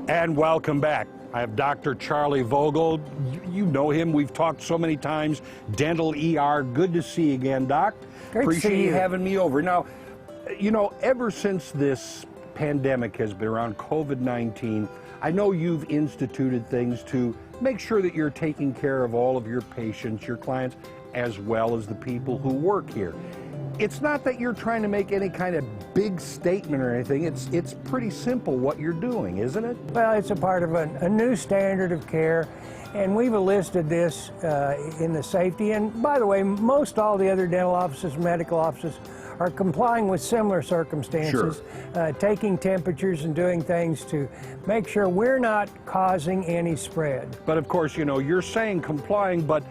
And welcome back. I have Dr. Charlie Vogel. You know him. We've talked so many times. Dental ER. Good to see you again, Doc. Great to see Appreciate you you having me over. Now, you know, ever since this pandemic has been around, COVID-19, I know you've instituted things to make sure that you're taking care of all of your patients, your clients, as well as the people who work here. It's not that you're trying to make any kind of big statement or anything. It's pretty simple what you're doing, isn't it? Well, it's a part of a new standard of care, and we've enlisted this in the safety. And by the way, most all the other dental offices, medical offices, are complying with similar circumstances, taking temperatures and doing things to make sure we're not causing any spread. But of course, you know, you're saying complying, but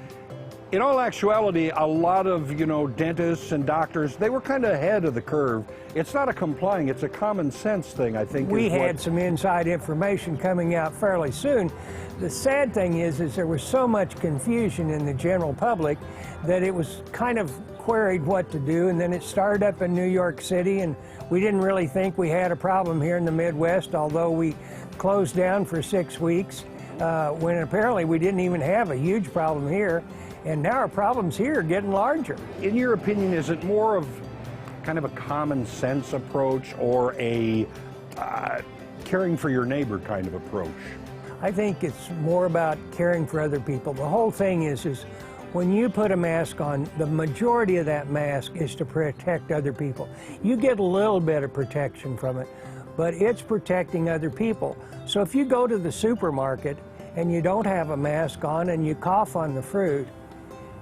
in all actuality, a lot of, you know, dentists and doctors, they were kind of ahead of the curve. It's not a complying, it's a common sense thing, I think. We had some inside information coming out fairly soon. The sad thing is there was so much confusion in the general public that it was kind of queried what to do, and then it started up in New York City, and we didn't really think we had a problem here in the Midwest, although we closed down for 6 weeks, when apparently we didn't even have a huge problem here. And now our problems here are getting larger. In your opinion, is it more of kind of a common sense approach or a caring for your neighbor kind of approach? I think it's more about caring for other people. The whole thing is when you put a mask on, the majority of that mask is to protect other people. You get a little bit of protection from it, but it's protecting other people. So if you go to the supermarket and you don't have a mask on and you cough on the fruit,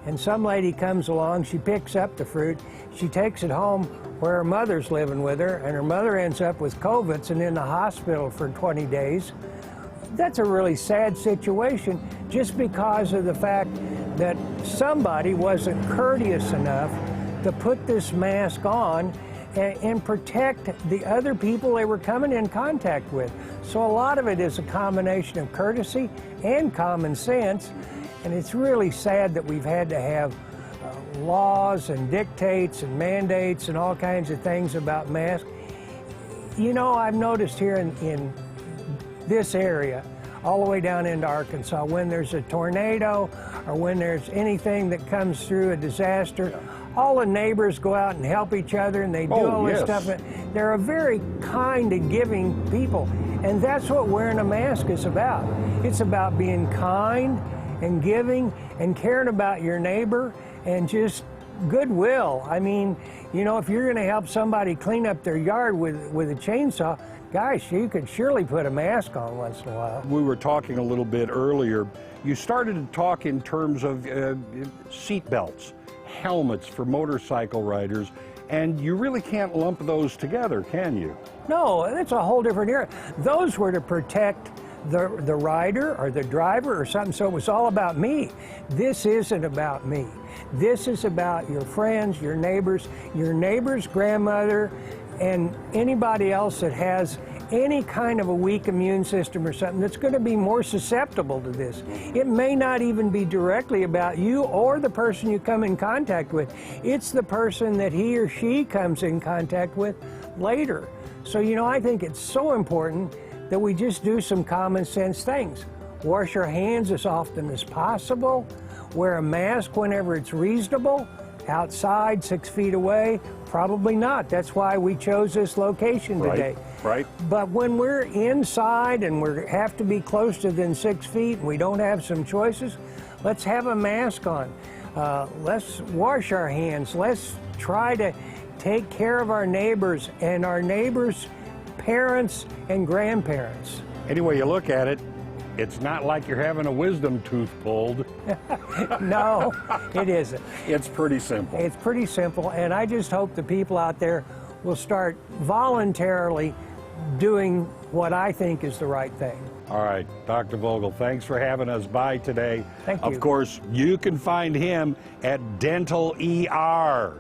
and some lady comes along, she picks up the fruit, she takes it home where her mother's living with her, and her mother ends up with COVID and in the hospital for 20 days. That's a really sad situation just because of the fact that somebody wasn't courteous enough to put this mask on and protect the other people they were coming in contact with. So a lot of it is a combination of courtesy and common sense. And it's really sad that we've had to have laws and dictates and mandates and all kinds of things about masks. You know, I've noticed here in this area, all the way down into Arkansas, when there's a tornado or when there's anything that comes through, a disaster, all the neighbors go out and help each other, and they do all this stuff. They're a very kind and giving people, and that's what wearing a mask is about. It's about being kind and giving and caring about your neighbor and just goodwill. I mean, you know, if you're going to help somebody clean up their yard with a chainsaw, gosh, you could surely put a mask on once in a while. We were talking a little bit earlier. You started to talk in terms of seat belts, helmets for motorcycle riders, and you really can't lump those together, can you? No, it's a whole different area. Those were to protect the rider or the driver or something, so it was all about me. This isn't about me. This is about your friends, your neighbor's grandmother, and anybody else that has any kind of a weak immune system or something that's going to be more susceptible to this. It may not even be directly about you or the person you come in contact with. It's the person that he or she comes in contact with later. So, you know, I think it's so important that we just do some common sense things. Wash our hands as often as possible, wear a mask whenever it's reasonable, outside 6 feet away, probably not. That's why we chose this location today. Right. But when we're inside and we have to be closer than 6 feet and we don't have some choices, let's have a mask on. Let's wash our hands. Let's try to take care of our neighbors and our neighbors' parents and grandparents. Any way you look at it, it's not like you're having a wisdom tooth pulled. No, it isn't. It's pretty simple. It's pretty simple, and I just hope the people out there will start voluntarily doing what I think is the right thing. All right, Dr. Vogel, thanks for having us by today. Thank you. Of course, you can find him at Dental ER.